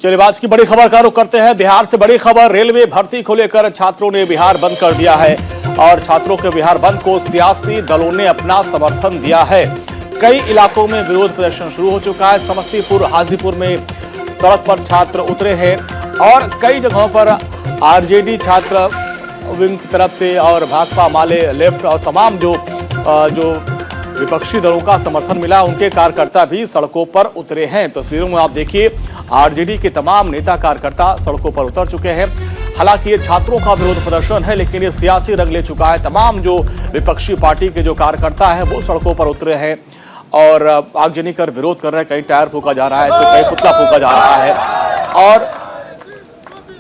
चलिए आज की बड़ी खबर का रुख करते हैं। बिहार से बड़ी खबर, रेलवे भर्ती को लेकर छात्रों ने बिहार बंद कर दिया है और छात्रों के बिहार बंद को सियासी दलों ने अपना समर्थन दिया है। कई इलाकों में विरोध प्रदर्शन शुरू हो चुका है। समस्तीपुर, हाजीपुर में सड़क पर छात्र उतरे हैं और कई जगहों पर आरजेडी छात्र विंग की तरफ से और भाकपा माले लेफ्ट और तमाम जो विपक्षी दलों का समर्थन मिला, उनके कार्यकर्ता भी सड़कों पर उतरे हैं। तस्वीरों में आप देखिए आरजेडी के तमाम नेता कार्यकर्ता सड़कों पर उतर चुके हैं। हालांकि ये छात्रों का विरोध प्रदर्शन है, लेकिन ये सियासी रंग ले चुका है। तमाम जो विपक्षी पार्टी के जो कार्यकर्ता हैं वो सड़कों पर उतरे हैं और आगजनी कर विरोध कर रहे हैं। कहीं टायर फूंका जा रहा है तो कहीं पुतला फूंका जा रहा है। और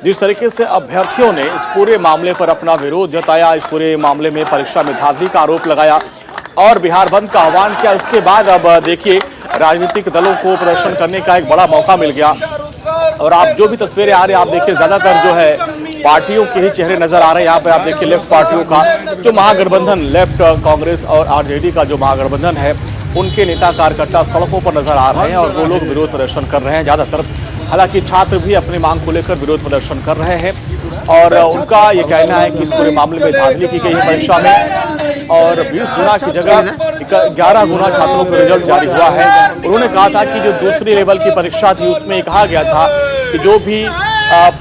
जिस तरीके से अभ्यर्थियों ने इस पूरे मामले पर अपना विरोध जताया, इस पूरे मामले में परीक्षा में धांधली का आरोप लगाया और बिहार बंद का आह्वान किया, उसके बाद अब देखिए राजनीतिक दलों को प्रदर्शन करने का एक बड़ा मौका मिल गया। और आप जो भी तस्वीरें आ रही हैं, आप देखिए ज्यादातर जो है पार्टियों के ही चेहरे नजर आ रहे हैं। यहाँ पे आप देखिए लेफ्ट पार्टियों का जो महागठबंधन, लेफ्ट कांग्रेस और आरजेडी का जो महागठबंधन है, उनके नेता कार्यकर्ता सड़कों पर नजर आ रहे हैं और वो लोग विरोध प्रदर्शन कर रहे हैं ज्यादातर। हालांकि छात्र भी अपनी मांग को लेकर विरोध प्रदर्शन कर रहे हैं और उनका ये कहना है कि इस पूरे मामले में धांधली की गई है परीक्षा में और 20 गुना की जगह 11 गुना छात्रों का रिजल्ट जारी हुआ है। उन्होंने कहा था कि जो दूसरी लेवल की परीक्षा थी उसमें कहा गया था कि जो भी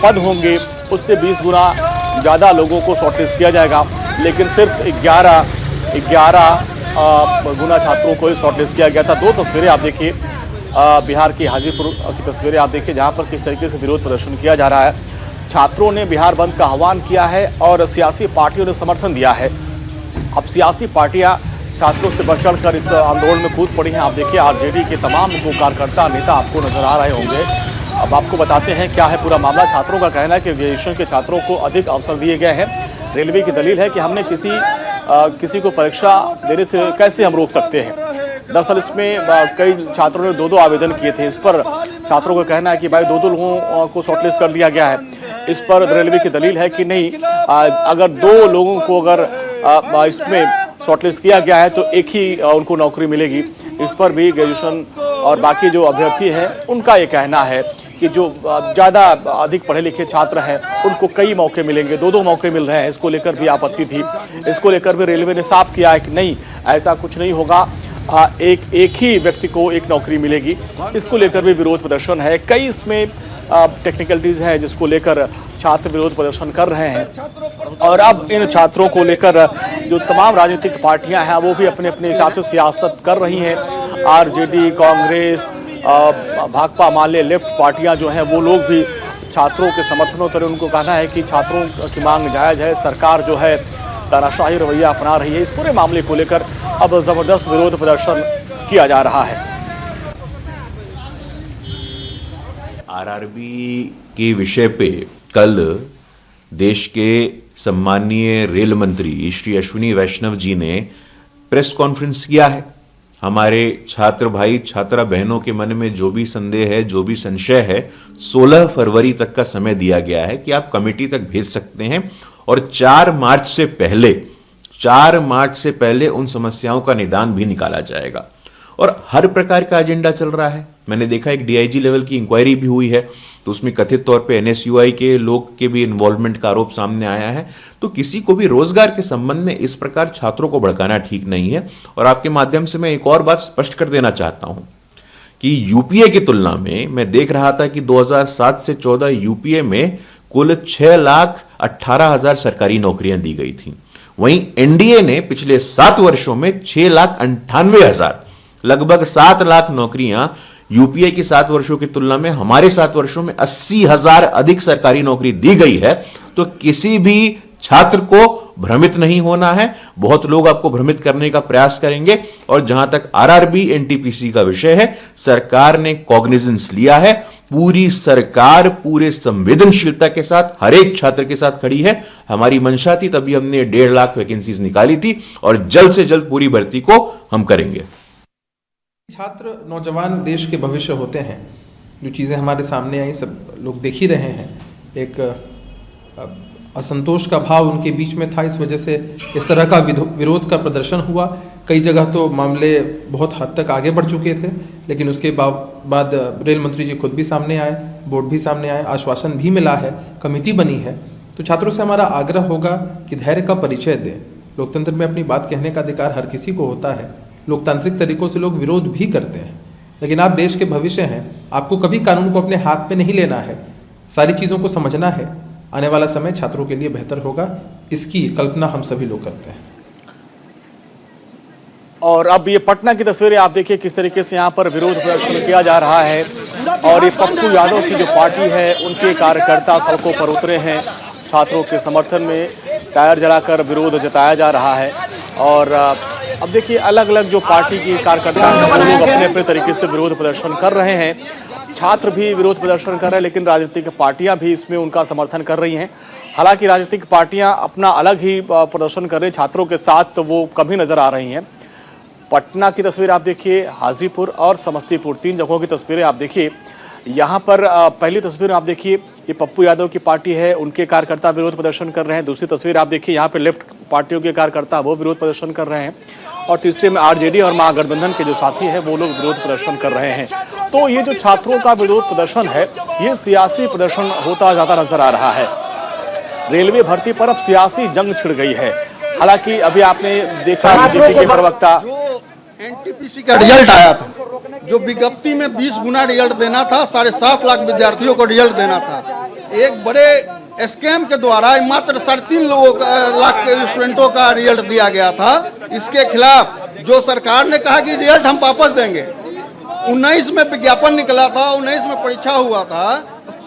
पद होंगे उससे 20 गुना ज़्यादा लोगों को शॉर्टलिस्ट किया जाएगा, लेकिन सिर्फ 11 गुना छात्रों को ही शॉर्टलिस्ट किया गया था। दो तस्वीरें आप देखिए बिहार की हाजीपुर की तस्वीरें आप देखिए, जहाँ पर किस तरीके से विरोध प्रदर्शन किया जा रहा है। छात्रों ने बिहार बंद का आह्वान किया है और सियासी पार्टियों ने समर्थन दिया है। अब सियासी पार्टियां छात्रों से बढ़ चढ़ कर इस आंदोलन में कूद पड़ी हैं। आप देखिए आरजेडी के तमाम कार्यकर्ता नेता आपको नजर आ रहे होंगे। अब आपको बताते हैं क्या है पूरा मामला। छात्रों का कहना है कि ग्रेजुएशन के छात्रों को अधिक अवसर दिए गए हैं। रेलवे की दलील है कि हमने किसी को परीक्षा देने से कैसे हम रोक सकते हैं। दरअसल इसमें कई छात्रों ने 2-2 आवेदन किए थे। इस पर छात्रों का कहना है कि भाई 2-2 लोगों को शॉर्टलिस्ट कर दिया गया है। इस पर रेलवे की दलील है कि नहीं, अगर 2 लोगों को अगर इसमें शॉर्टलिस्ट किया गया है तो एक ही उनको नौकरी मिलेगी। इस पर भी ग्रेजुएशन और बाकी जो अभ्यर्थी हैं उनका ये कहना है कि जो ज़्यादा अधिक पढ़े लिखे छात्र हैं उनको कई मौके मिलेंगे, 2-2 मौके मिल रहे हैं। इसको लेकर भी आपत्ति थी। इसको लेकर भी रेलवे ने साफ किया है कि नहीं, ऐसा कुछ नहीं होगा, एक ही व्यक्ति को एक नौकरी मिलेगी। इसको लेकर भी विरोध प्रदर्शन है। कई इसमें टेक्निकलिटीज हैं जिसको लेकर छात्र विरोध प्रदर्शन कर रहे हैं और अब इन छात्रों को लेकर जो तमाम राजनीतिक पार्टियां हैं वो भी अपने अपने हिसाब से सियासत कर रही हैं। आरजेडी, कांग्रेस, भाकपा माले लेफ्ट पार्टियां जो हैं वो लोग भी छात्रों के समर्थनों पर उनको कहना है कि छात्रों की मांग जायज़ है। सरकार जो है तानाशाही रवैया अपना रही है। इस पूरे मामले को लेकर अब जबरदस्त विरोध प्रदर्शन किया जा रहा है। आरआरबी के विषय पे कल देश के सम्माननीय रेल मंत्री श्री अश्विनी वैष्णव जी ने प्रेस कॉन्फ्रेंस किया है। हमारे छात्र भाई छात्रा बहनों के मन में जो भी संदेह है, जो भी संशय है, 16 फरवरी तक का समय दिया गया है कि आप कमेटी तक भेज सकते हैं और 4 मार्च से पहले उन समस्याओं का निदान भी निकाला जाएगा। और हर प्रकार का एजेंडा चल रहा है। मैंने देखा एक डीआईजी लेवल की इंक्वायरी भी हुई है, तो उसमें कथित तौर पे एनएसयूआई के लोग के भी इन्वॉल्वमेंट का आरोप सामने आया है। तो किसी को भी रोजगार के संबंध में इस प्रकार छात्रों को भड़काना ठीक नहीं है। और आपके माध्यम से मैं एक और बात स्पष्ट कर देना चाहता हूं कि यूपीए की तुलना में मैं देख रहा था कि 2007 से 14 यूपीए में कुल 6,18,000 सरकारी नौकरियां दी गई थी। वहीं एनडीए ने पिछले 7 वर्षों में 6,98,000, लगभग 7 लाख नौकरियां यूपीए की 7 वर्षों की तुलना में हमारे 7 वर्षों में 80,000 अधिक सरकारी नौकरी दी गई है। तो किसी भी छात्र को भ्रमित नहीं होना है। बहुत लोग आपको भ्रमित करने का प्रयास करेंगे। और जहां तक आरआरबी एनटीपीसी का विषय है, सरकार ने कॉग्निजेंस लिया है। पूरी सरकार पूरे संवेदनशीलता के साथ हर एक छात्र के साथ खड़ी है। हमारी मंशा थी, तभी हमने 1.5 लाख वैकेंसीज निकाली थी और जल्द से जल्द पूरी भर्ती को हम करेंगे। छात्र नौजवान देश के भविष्य होते हैं। जो चीज़ें हमारे सामने आई सब लोग देख ही रहे हैं। एक असंतोष का भाव उनके बीच में था, इस वजह से इस तरह का विरोध का प्रदर्शन हुआ। कई जगह तो मामले बहुत हद तक आगे बढ़ चुके थे, लेकिन उसके बाद रेल मंत्री जी खुद भी सामने आए बोर्ड भी सामने आए, आश्वासन भी मिला है, कमेटी बनी है। तो छात्रों से हमारा आग्रह होगा कि धैर्य का परिचय दें। लोकतंत्र में अपनी बात कहने का अधिकार हर किसी को होता है। लोकतांत्रिक तरीकों से लोग विरोध भी करते हैं, लेकिन आप देश के भविष्य हैं। आपको कभी कानून को अपने हाथ में नहीं लेना है, सारी चीज़ों को समझना है। आने वाला समय छात्रों के लिए बेहतर होगा, इसकी कल्पना हम सभी लोग करते हैं। और अब ये पटना की तस्वीरें आप देखिए किस तरीके से यहाँ पर विरोध प्रदर्शन किया जा रहा है और ये पप्पू यादव की जो पार्टी है उनके कार्यकर्ता सड़कों पर उतरे हैं। छात्रों के समर्थन में टायर जलाकर विरोध जताया जा रहा है। और अब देखिए अलग अलग जो पार्टी की कार्यकर्ता हैं वो लोग अपने अपने तरीके से विरोध प्रदर्शन कर रहे हैं। छात्र भी विरोध प्रदर्शन कर रहे हैं, लेकिन राजनीतिक पार्टियां भी इसमें उनका समर्थन कर रही हैं। हालांकि राजनीतिक पार्टियां अपना अलग ही प्रदर्शन कर रही हैं, छात्रों के साथ तो वो कभी नजर आ रही हैं। पटना की तस्वीर आप देखिए, हाजीपुर और समस्तीपुर, 3 जगहों की तस्वीरें आप देखिए। यहाँ पर पहली तस्वीर आप देखिए, ये पप्पू यादव की पार्टी है, उनके कार्यकर्ता विरोध प्रदर्शन कर रहे हैं। दूसरी तस्वीर आप देखिए, यहाँ पे लेफ्ट पार्टियों के कार्यकर्ता वो विरोध प्रदर्शन कर रहे हैं। और तीसरे में आरजेडी और महागठबंधन के जो साथी हैं वो लोग विरोध प्रदर्शन कर रहे हैं। तो ये जो छात्रों का विरोध प्रदर्शन है ये सियासी प्रदर्शन होता जाता नजर आ रहा है। रेलवे भर्ती पर अब सियासी जंग छिड़ गई है। हालांकि अभी आपने देखा बीजेपी के प्रवक्ता एनटीपीसी का रिजल्ट आया था, जो विज्ञप्ति में 20 गुना रिजल्ट देना था, 7.5 लाख विद्यार्थियों को रिजल्ट देना था। एक बड़े स्कैम के द्वारा मात्र 3.5 लाख स्टूडेंटों का रिजल्ट दिया गया था। इसके खिलाफ जो सरकार ने कहा कि रिजल्ट हम वापस देंगे, 19 में विज्ञापन निकला था, 19 में परीक्षा हुआ था,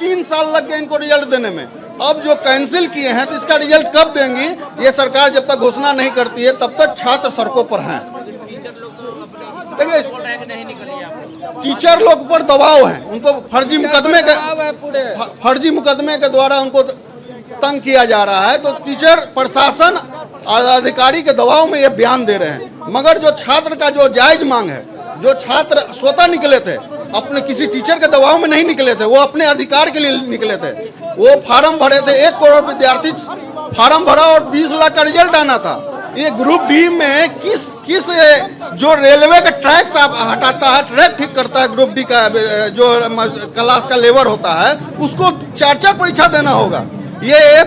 3 साल लग गए इनको रिजल्ट देने में। अब जो कैंसिल किए हैं तो इसका रिजल्ट कब देंगी, ये सरकार जब तक घोषणा नहीं करती है तब तक छात्र सड़कों पर हैं। देखिए टीचर लोग पर दबाव है, उनको फर्जी मुकदमे के द्वारा उनको तंग किया जा रहा है। तो टीचर प्रशासन और अधिकारी के दबाव में ये बयान दे रहे हैं। मगर जो छात्र का जो जायज मांग है, जो छात्र स्वतः निकले थे, अपने किसी टीचर के दबाव में नहीं निकले थे, वो अपने अधिकार के लिए निकले थे। वो फार्म भरे थे, 1 करोड़ विद्यार्थी फार्म भरा और 20 लाख का रिजल्ट आना था। ये ग्रुप डी में किस जो रेलवे का ट्रैक हटाता है, ट्रैक ठीक करता है, ग्रुप डी का जो क्लास का लेबर होता है, उसको 4 परीक्षा देना होगा। ये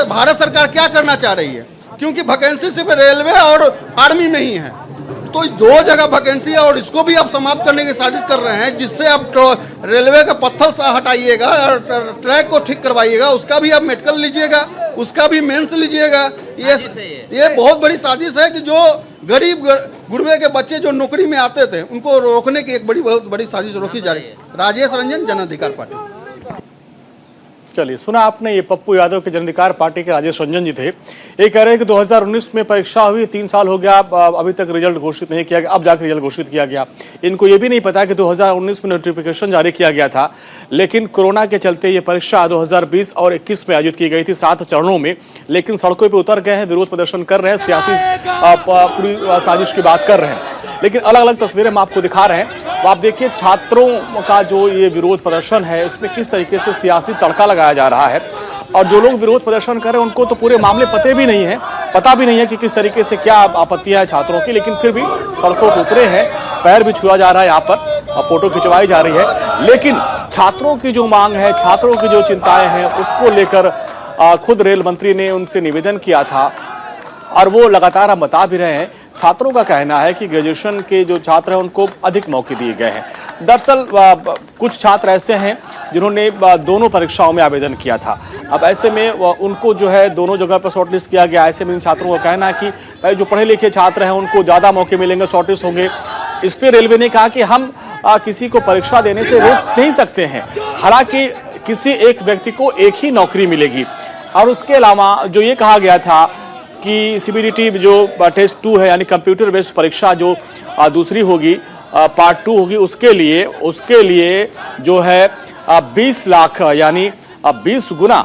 भारत सरकार क्या करना चाह रही है? क्योंकि वैकेंसी सिर्फ रेलवे और आर्मी में ही है, तो 2 जगह वैकेंसी है और इसको भी आप समाप्त करने की साजिश कर रहे हैं, जिससे आप रेलवे का पत्थर सा हटाइएगा और ट्रैक को ठीक करवाइएगा, उसका भी आप मेडिकल लीजिएगा, उसका भी मेंस लीजिएगा। ये बहुत बड़ी साजिश है कि जो गरीब गुरबे के बच्चे जो नौकरी में आते थे उनको रोकने की एक बहुत बड़ी साजिश रोकी जा रही है। राजेश रंजन, जन अधिकार पार्टी। चलिए सुना आपने, ये पप्पू यादव के जन अधिकार पार्टी के राजेश रंजन जी थे। ये कह रहे हैं कि 2019 में परीक्षा हुई, 3 साल हो गया, अभी तक रिजल्ट घोषित नहीं किया गया, अब जाकर रिजल्ट घोषित किया गया। इनको ये भी नहीं पता कि 2019 में नोटिफिकेशन जारी किया गया था, लेकिन कोरोना के चलते ये परीक्षा 2020 और 21 में आयोजित की गई थी 7 चरणों में। लेकिन सड़कों पर उतर गए हैं, विरोध प्रदर्शन कर रहे हैं, सियासी पूरी साजिश की बात कर रहे हैं। लेकिन अलग अलग तस्वीरें हम आपको दिखा रहे हैं। तो आप देखिए छात्रों का जो ये विरोध प्रदर्शन है उसमें किस तरीके से सियासी तड़का लगाया जा रहा है। और जो लोग विरोध प्रदर्शन कर रहे हैं उनको तो पूरे मामले पता भी नहीं है कि किस तरीके से क्या आपत्तियां है छात्रों की, लेकिन फिर भी सड़कों पर उतरे हैं, पैर भी छुआ जा रहा है, यहाँ पर फोटो खिंचवाई जा रही है। लेकिन छात्रों की जो मांग है, छात्रों की जो चिंताएं हैं, उसको लेकर खुद रेल मंत्री ने उनसे निवेदन किया था और वो लगातार हम बता भी रहे हैं। छात्रों का कहना है कि ग्रेजुएशन के जो छात्र हैं उनको अधिक मौके दिए गए हैं। दरअसल कुछ छात्र ऐसे हैं जिन्होंने दोनों परीक्षाओं में आवेदन किया था। अब ऐसे में उनको जो है दोनों जगह पर शॉर्टलिस्ट किया गया। ऐसे में इन छात्रों का कहना है कि भाई जो पढ़े लिखे छात्र हैं उनको ज़्यादा मौके मिलेंगे, शॉर्टलिस्ट होंगे। इस पर रेलवे ने कहा कि हम किसी को परीक्षा देने से रोक नहीं सकते हैं। हालांकि किसी एक व्यक्ति को एक ही नौकरी मिलेगी। और उसके अलावा जो ये कहा गया था कि सीबीडीटी जो टेस्ट 2 है, यानी कंप्यूटर बेस्ड परीक्षा जो दूसरी होगी, पार्ट 2 होगी, उसके लिए जो है 20 लाख यानी 20 गुना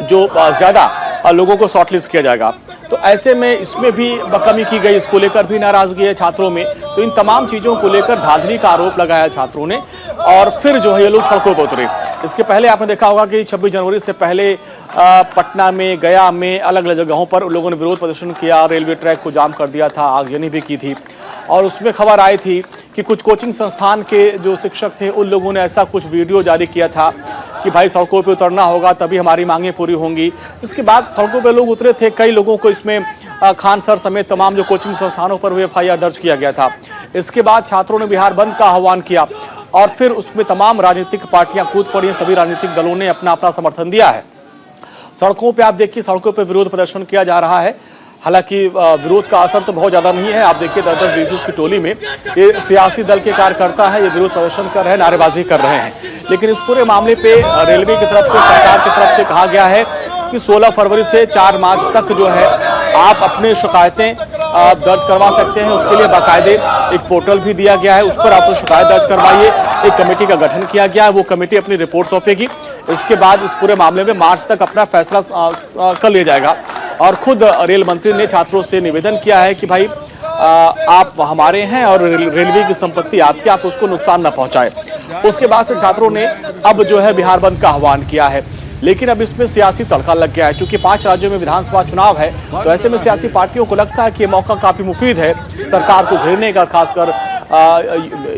जो ज़्यादा लोगों को शॉर्टलिस्ट किया जाएगा। तो ऐसे में इसमें भी कमी की गई, इसको लेकर भी नाराजगी है छात्रों में। तो इन तमाम चीज़ों को लेकर धांधली का आरोप लगाया छात्रों ने और फिर जो है ये लोग सड़कों पर उतरे। इसके पहले आपने देखा होगा कि 26 जनवरी से पहले पटना में, गया में, अलग अलग जगहों पर लोगों ने विरोध प्रदर्शन किया, रेलवे ट्रैक को जाम कर दिया था, आगजनी भी की थी। और उसमें खबर आई थी कि कुछ कोचिंग संस्थान के जो शिक्षक थे उन लोगों ने ऐसा कुछ वीडियो जारी किया था कि भाई सड़कों पे उतरना होगा तभी हमारी मांगें पूरी होंगी। इसके बाद सड़कों पे लोग उतरे थे, कई लोगों को इसमें खान सर समेत तमाम जो कोचिंग संस्थानों पर हुए FIR दर्ज किया गया था। इसके बाद छात्रों ने बिहार बंद का आह्वान किया और फिर उसमें तमाम राजनीतिक पार्टियां कूद पड़ी, सभी राजनीतिक दलों ने अपना अपना समर्थन दिया है। सड़कों पे आप देखिए, सड़कों पे विरोध प्रदर्शन किया जा रहा है। हालांकि विरोध का असर तो बहुत ज्यादा नहीं है। आप देखिए 10-10 डीजूस की टोली में ये सियासी दल के कार्यकर्ता है, ये विरोध प्रदर्शन कर रहे हैं, नारेबाजी कर रहे हैं। लेकिन इस पूरे मामले पे रेलवे की तरफ से, सरकार की तरफ से कहा गया है कि 16 फरवरी से 4 मार्च तक जो है आप अपने शिकायतें दर्ज करवा सकते हैं। उसके लिए बाकायदे एक पोर्टल भी दिया गया है, उस पर आप शिकायत दर्ज करवाइए। एक कमेटी का गठन किया गया है, वो कमेटी अपनी रिपोर्ट सौंपेगी। इसके बाद इस पूरे मामले में मार्च तक अपना फैसला कर लिया जाएगा। और खुद रेल मंत्री ने छात्रों से निवेदन किया है कि भाई आप हमारे हैं और रेलवे की संपत्ति आपकी, आप उसको नुकसान न पहुंचाए। उसके बाद से छात्रों ने अब जो है बिहार बंद का आह्वान किया है। लेकिन अब इसमें सियासी तड़का लग गया है, क्योंकि 5 राज्यों में विधानसभा चुनाव है। तो ऐसे में सियासी पार्टियों को लगता है कि ये मौका काफी मुफीद है सरकार को घेरने का। खासकर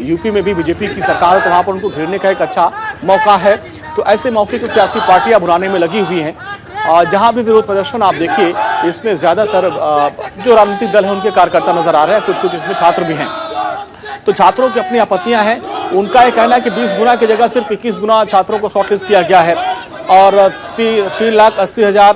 यूपी में भी बीजेपी की सरकार है, तो वहां पर उनको घेरने का एक अच्छा मौका है। तो ऐसे मौके को सियासी पार्टियां बुलाने में लगी हुई हैं। जहां भी विरोध प्रदर्शन आप देखिए, इसमें ज्यादातर जो राजनीतिक दल है उनके कार्यकर्ता नजर आ रहे हैं, कुछ इसमें छात्र भी हैं। तो छात्रों की अपनी आपत्तियां हैं। उनका यह कहना है कि 20 गुना की जगह सिर्फ 21 गुना छात्रों को शॉर्टलिस्ट किया गया है और 3,80,000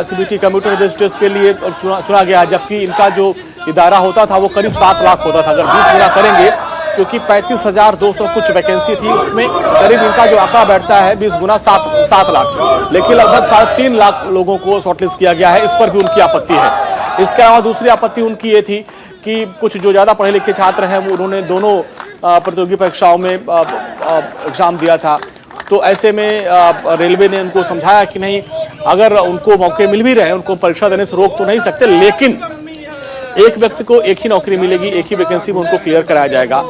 CBT कंप्यूटर रजिस्टर्स के लिए चुना गया है, जबकि इनका जो इदारा होता था वो करीब 7 लाख होता था। अगर 20 गुना करेंगे, क्योंकि 35,200 कुछ वैकेंसी थी, उसमें करीब इनका जो आंकड़ा बैठता है 20 गुना 7 लाख, लेकिन लगभग 3.5 लाख लोगों को शॉर्टलिस्ट किया गया है। इस पर भी उनकी आपत्ति है। इसके अलावा दूसरी आपत्ति उनकी ये थी कि कुछ जो ज़्यादा पढ़े लिखे छात्र हैं वो उन्होंने दोनों प्रतियोगी परीक्षाओं में एग्जाम दिया था। तो ऐसे में रेलवे ने उनको समझाया कि नहीं, अगर उनको मौके मिल भी रहे, उनको परीक्षा देने से रोक तो नहीं सकते, लेकिन एक व्यक्ति को एक ही नौकरी मिलेगी, एक ही वैकेंसी में उनको क्लियर कराया जाएगा।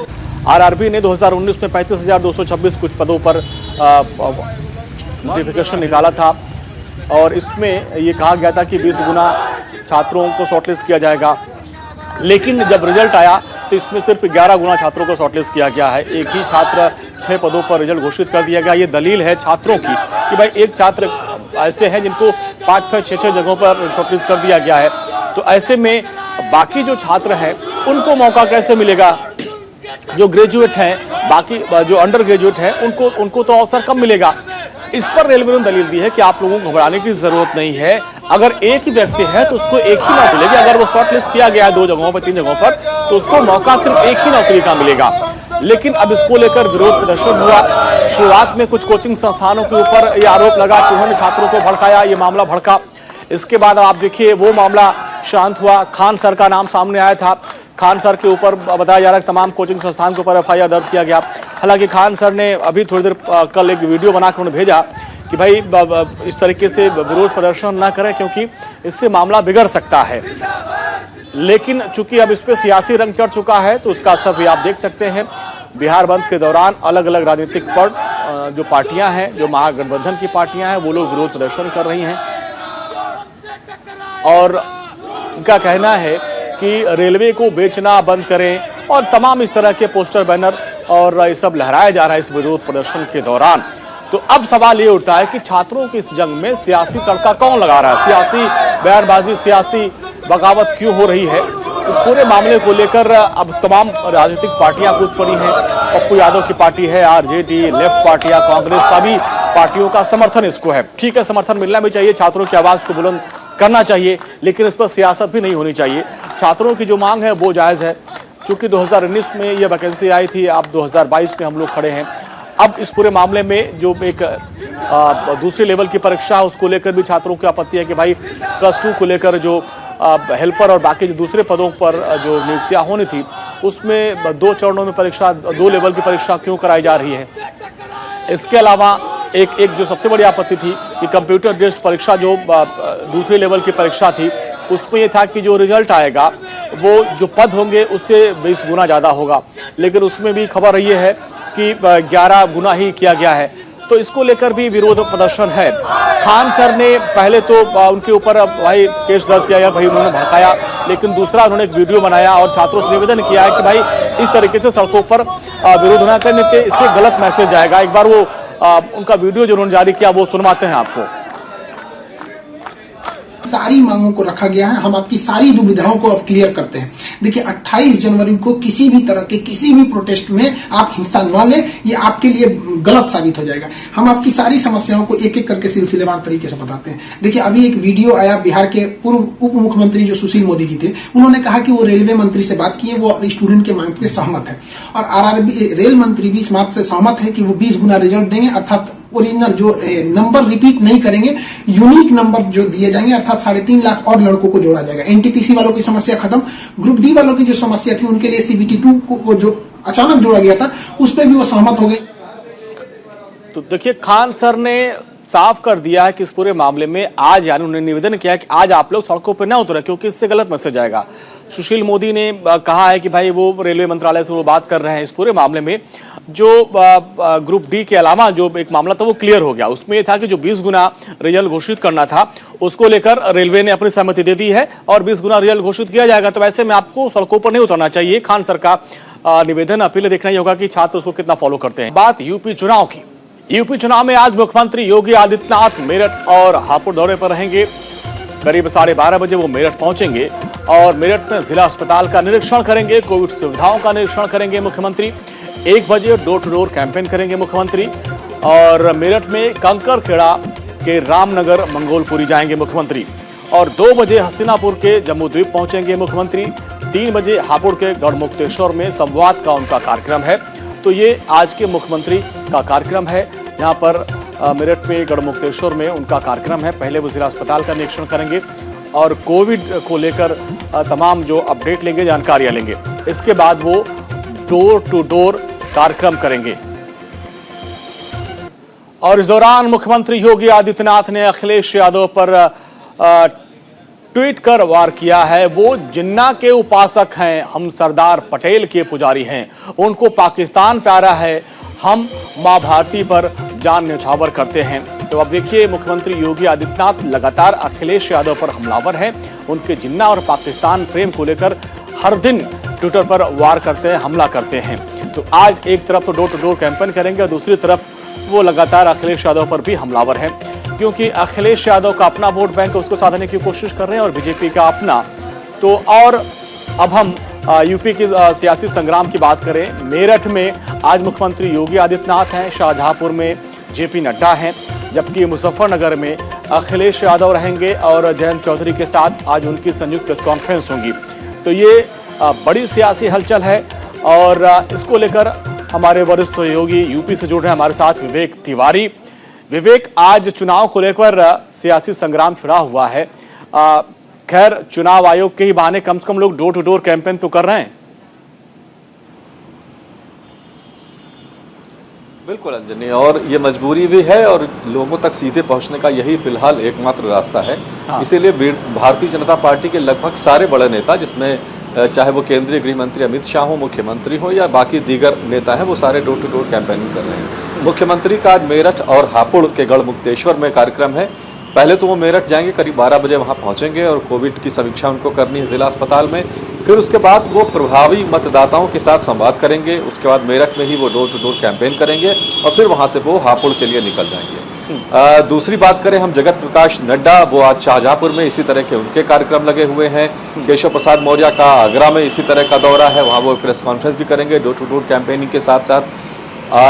आरआरबी ने 2019 में 35,226 कुछ पदों पर नोटिफिकेशन निकाला था और इसमें ये कहा गया था कि 20 गुना छात्रों को शॉर्टलिस्ट किया जाएगा। लेकिन जब रिजल्ट आया तो इसमें सिर्फ 11 गुना छात्रों को शॉर्टलिस्ट किया गया है। एक ही छात्र 6 पदों पर रिजल्ट घोषित कर दिया गया। ये दलील है छात्रों की कि भाई एक छात्र ऐसे हैं जिनको 5-6 जगहों पर शॉर्टलिस्ट कर दिया गया है। तो ऐसे में बाकी जो छात्र हैं उनको मौका कैसे मिलेगा? जो ग्रेजुएट हैं, बाकी जो अंडर ग्रेजुएट हैं, उनको तो अवसर कम मिलेगा। इस पर रेलवे ने दलील दी है कि आप लोगों को घबराने की जरूरत नहीं है। अगर एक ही व्यक्ति है तो उसको एक ही नौकरी मिलेगी। अगर वो शॉर्टलिस्ट किया गया है 2 जगहों पर, 3 जगहों पर, तो उसको मौका सिर्फ एक ही नौकरी का मिलेगा। लेकिन अब इसको लेकर विरोध प्रदर्शन हुआ। शुरुआत में कुछ कोचिंग संस्थानों के ऊपर यह आरोप लगा कि उन्होंने छात्रों को भड़काया, ये मामला भड़का। इसके बाद आप देखिए वो मामला शांत हुआ। खान सर का नाम सामने आया था। खान सर के ऊपर बताया जा रहा है तमाम कोचिंग संस्थान के ऊपर FIR दर्ज किया गया। हालांकि खान सर ने अभी थोड़ी देर कल एक वीडियो बनाकर उन्हें भेजा कि भाई इस तरीके से विरोध प्रदर्शन ना करें, क्योंकि इससे मामला बिगड़ सकता है। लेकिन चूंकि अब इस पर सियासी रंग चढ़ चुका है तो उसका असर भी आप देख सकते हैं। बिहार बंद के दौरान अलग अलग राजनीतिक जो पार्टियां हैं, जो महागठबंधन की पार्टियां हैं, वो लोग विरोध प्रदर्शन कर रही हैं और उनका कहना है कि रेलवे को बेचना बंद करें और तमाम इस तरह के पोस्टर, बैनर और ये सब लहराया जा रहा है इस विरोध प्रदर्शन के दौरान। तो अब सवाल ये उठता है कि छात्रों की इस जंग में सियासी तड़का कौन लगा रहा है? सियासी बयानबाजी, सियासी बगावत क्यों हो रही है? इस पूरे मामले को लेकर अब तमाम राजनीतिक पार्टियां कूद पड़ी हैं। पप्पू यादव की पार्टी है, आरजेडी, लेफ्ट पार्टियां, कांग्रेस, सभी पार्टियों का समर्थन इसको है। ठीक है, समर्थन मिलना भी चाहिए, छात्रों की आवाज को बुलंद करना चाहिए, लेकिन इस पर सियासत भी नहीं होनी चाहिए। छात्रों की जो मांग है वो जायज़ है। चूंकि 2019 में ये वैकेंसी आई थी, अब 2022 में हम लोग खड़े हैं। अब इस पूरे मामले में जो एक दूसरे लेवल की परीक्षा है उसको लेकर भी छात्रों की आपत्ति है कि भाई +2 को लेकर जो हेल्पर और बाकी जो दूसरे पदों पर जो नियुक्तियां होनी थी उसमें 2 चरणों में परीक्षा, 2 लेवल की परीक्षा क्यों कराई जा रही है? इसके अलावा एक जो सबसे बड़ी आपत्ति थी कि कंप्यूटर बेस्ड परीक्षा जो दूसरे लेवल की परीक्षा थी उसमें ये था कि जो रिजल्ट आएगा वो जो पद होंगे उससे 20 गुना ज़्यादा होगा, लेकिन उसमें भी खबर ये है कि 11 गुना ही किया गया है। तो इसको लेकर भी विरोध प्रदर्शन है। खान सर ने पहले तो उनके ऊपर भाई केस दर्ज किया गया, भाई उन्होंने भड़काया, लेकिन दूसरा उन्होंने एक वीडियो बनाया और छात्रों से निवेदन किया है कि भाई इस तरीके से सड़कों पर विरोध न करने के, इससे गलत मैसेज आएगा। एक बार वो उनका वीडियो जो उन्होंने जारी किया वो सुनवाते हैं आपको। सारी मांगों को रखा गया है, हम आपकी सारी दुविधाओं को अब क्लियर करते हैं। देखिए 28 जनवरी को किसी भी तरह के किसी भी प्रोटेस्ट में आप हिस्सा न लें, ये आपके लिए गलत साबित हो जाएगा। हम आपकी सारी समस्याओं को एक एक करके सिलसिलेवार तरीके से बताते हैं। देखिए अभी एक वीडियो आया, बिहार के पूर्व उप मुख्यमंत्री जो सुशील मोदी जी थे, उन्होंने कहा कि वो रेलवे मंत्री से बात किए, वो स्टूडेंट के मांग पे सहमत है और RRB रेल मंत्री भी इस बात से सहमत है कि वो 20 गुना रिजल्ट देंगे, अर्थात ओरिजिनल जो नंबर रिपीट नहीं करेंगे, यूनिक नंबर जो दिए जाएंगे, अर्थात 3.5 लाख और लड़कों को जोड़ा जाएगा। NTPC वालों की समस्या खत्म, ग्रुप डी वालों की जो समस्या थी उनके लिए CBT 2 को जो अचानक जोड़ा गया था उस पर भी वो सहमत हो गए। तो देखिए खान सर ने साफ कर दिया है कि इस पूरे मामले में आज, यानी उन्होंने निवेदन किया है कि आज आप लोग सड़कों पर न उतरे क्योंकि इससे गलत मैसेज आएगा। सुशील मोदी ने कहा है कि भाई वो रेलवे मंत्रालय से वो बात कर रहे हैं इस पूरे मामले में। जो ग्रुप डी के अलावा जो एक मामला था वो क्लियर हो गया, उसमें यह था कि जो 20 गुना रिजल्ट घोषित करना था उसको लेकर रेलवे ने अपनी सहमति दे दी है और 20 गुना रिजल्ट घोषित किया जाएगा। तो ऐसे में आपको सड़कों पर नहीं उतरना चाहिए। खान सर का निवेदन, अपील देखना ही होगा कि छात्र उसको कितना फॉलो करते हैं। बात यूपी चुनाव की। यूपी चुनाव में आज मुख्यमंत्री योगी आदित्यनाथ मेरठ और हापुड़ दौरे पर रहेंगे। करीब 12:30 बजे वो मेरठ पहुंचेंगे और मेरठ में जिला अस्पताल का निरीक्षण करेंगे, कोविड सुविधाओं का निरीक्षण करेंगे मुख्यमंत्री। 1 बजे डोर टू डोर कैंपेन करेंगे मुख्यमंत्री और मेरठ में कंकरखेड़ा के रामनगर मंगोलपुरी जाएंगे मुख्यमंत्री और 2 बजे हस्तिनापुर के जम्बूद्वीप पहुंचेंगे मुख्यमंत्री। 3 बजे हापुड़ के गढ़मुक्तेश्वर में संवाद का उनका कार्यक्रम है। तो ये आज के मुख्यमंत्री का कार्यक्रम है। यहाँ पर मेरठ में गढ़मुक्तेश्वर में उनका कार्यक्रम है। पहले वो जिला अस्पताल का निरीक्षण करेंगे और कोविड को लेकर तमाम जो अपडेट लेंगे, जानकारियां लेंगे। इसके बाद वो डोर टू डोर कार्यक्रम करेंगे और इस दौरान मुख्यमंत्री योगी आदित्यनाथ ने अखिलेश यादव पर ट्वीट कर वार किया है। वो जिन्ना के उपासक हैं, हम सरदार पटेल के पुजारी हैं, उनको पाकिस्तान प्यारा है, हम मां भारती पर जान न्यौछावर करते हैं। तो अब देखिए मुख्यमंत्री योगी आदित्यनाथ लगातार अखिलेश यादव पर हमलावर हैं। उनके जिन्ना और पाकिस्तान प्रेम को लेकर हर दिन ट्विटर पर वार करते हैं, हमला करते हैं। तो आज एक तरफ तो डोर टू डोर कैंपेन करेंगे और दूसरी तरफ वो लगातार अखिलेश यादव पर भी हमलावर हैं, क्योंकि अखिलेश यादव का अपना वोट बैंक है, उसको साधने की कोशिश कर रहे हैं और बीजेपी का अपना। तो और अब हम यूपी के सियासी संग्राम की बात करें। मेरठ में आज मुख्यमंत्री योगी आदित्यनाथ हैं, शाहजहांपुर में JP नड्डा हैं, जबकि मुजफ्फरनगर में अखिलेश यादव रहेंगे और जयंत चौधरी के साथ आज उनकी संयुक्त प्रेस कॉन्फ्रेंस होगी। तो ये बड़ी सियासी हलचल है और इसको लेकर हमारे वरिष्ठ सहयोगी यूपी से जुड़ रहे हैं हमारे साथ विवेक तिवारी। विवेक, आज चुनाव को लेकर सियासी संग्राम छिड़ा हुआ है। खैर चुनाव आयोग के ही बहाने कम से कम लोग डोर टू डोर कैंपेन तो कर रहे हैं। बिल्कुल अंजनी, और ये मजबूरी भी है और लोगों तक सीधे पहुंचने का यही फिलहाल एकमात्र रास्ता है। हाँ। इसीलिए भारतीय जनता पार्टी के लगभग सारे बड़े नेता, जिसमें चाहे वो केंद्रीय गृह मंत्री अमित शाह हो, मुख्यमंत्री हो या बाकी दीगर नेता हैं, वो सारे डोर टू डोर कैंपेनिंग कर रहे हैं। मुख्यमंत्री का आज मेरठ और हापुड़ के गढ़मुक्तेश्वर में कार्यक्रम है। पहले तो वो मेरठ जाएंगे, करीब 12 बजे वहाँ पहुँचेंगे और कोविड की समीक्षा उनको करनी है जिला अस्पताल में। फिर उसके बाद वो प्रभावी मतदाताओं के साथ संवाद करेंगे। उसके बाद मेरठ में ही वो डोर टू डोर कैंपेन करेंगे और फिर वहाँ से वो हापुड़ के लिए निकल जाएंगे। दूसरी बात करें हम जगत प्रकाश नड्डा, वो आज शाहजहांपुर में इसी तरह के उनके कार्यक्रम लगे हुए हैं। केशव प्रसाद मौर्य का आगरा में इसी तरह का दौरा है, वहाँ वो प्रेस कॉन्फ्रेंस भी करेंगे डोर टू डोर कैंपेनिंग के साथ साथ।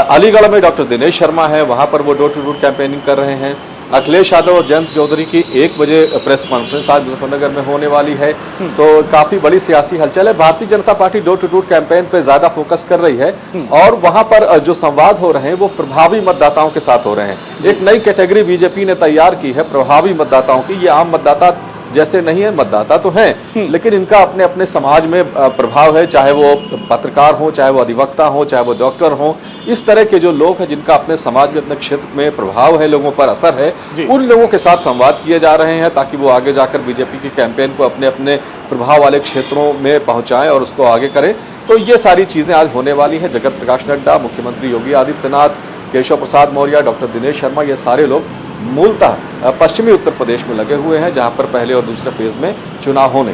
अलीगढ़ में डॉक्टर दिनेश शर्मा है, वहाँ पर वो डोर टू डोर कैंपेनिंग कर रहे हैं। अखिलेश यादव और जयंत चौधरी की 1 बजे प्रेस कॉन्फ्रेंस आज मुजफ्फरनगर में होने वाली है। तो काफी बड़ी सियासी हलचल है। Bharatiya Janata Party door to door campaign पे ज्यादा फोकस कर रही है और वहां पर जो संवाद हो रहे हैं वो प्रभावी मतदाताओं के साथ हो रहे हैं। एक नई कैटेगरी बीजेपी ने तैयार की है प्रभावी मतदाताओं की। ये आम मतदाता जैसे नहीं है, मतदाता तो हैं, लेकिन इनका अपने अपने समाज में प्रभाव है, चाहे वो पत्रकार हो, चाहे वो अधिवक्ता हो, चाहे वो डॉक्टर हो। इस तरह के जो लोग हैं जिनका अपने समाज में, अपने क्षेत्र में प्रभाव है, लोगों पर असर है, उन लोगों के साथ संवाद किए जा रहे हैं ताकि वो आगे जाकर बीजेपी की कैंपेन को अपने अपने प्रभाव वाले क्षेत्रों में पहुंचाएं और उसको आगे करें। तो ये सारी चीजें आज होने वाली हैं। जगत प्रकाश नड्डा, मुख्यमंत्री योगी आदित्यनाथ, केशव प्रसाद मौर्य, डॉक्टर दिनेश शर्मा, ये सारे लोग मूलतः पश्चिमी उत्तर प्रदेश में लगे हुए हैं, जहां पर पहले और दूसरे फेज में चुनाव होने।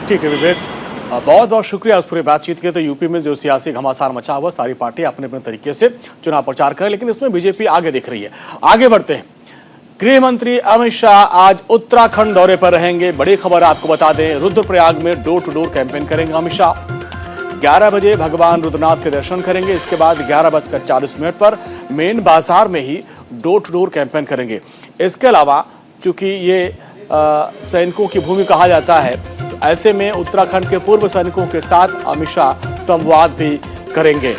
ठीक है विवेक, बहुत बहुत शुक्रिया इस पूरी बातचीत के। तो यूपी में जो सियासी घमासान मचा हुआ, सारी पार्टी अपने अपने तरीके से चुनाव प्रचार करे, लेकिन इसमें बीजेपी आगे दिख रही है। आगे बढ़ते हैं। गृह मंत्री अमित शाह आज उत्तराखंड दौरे पर रहेंगे। बड़ी खबर आपको बता दें, रुद्रप्रयाग में डोर टू डोर कैंपेन करेंगे अमित शाह। 11 बजे भगवान रुद्रनाथ के दर्शन करेंगे। इसके बाद 11:40 पर मेन बाजार में ही डोर टू डोर कैंपेन करेंगे। इसके अलावा चूंकि ये सैनिकों की भूमि कहा जाता है, तो ऐसे में उत्तराखंड के पूर्व सैनिकों के साथ अमित शाह संवाद भी करेंगे।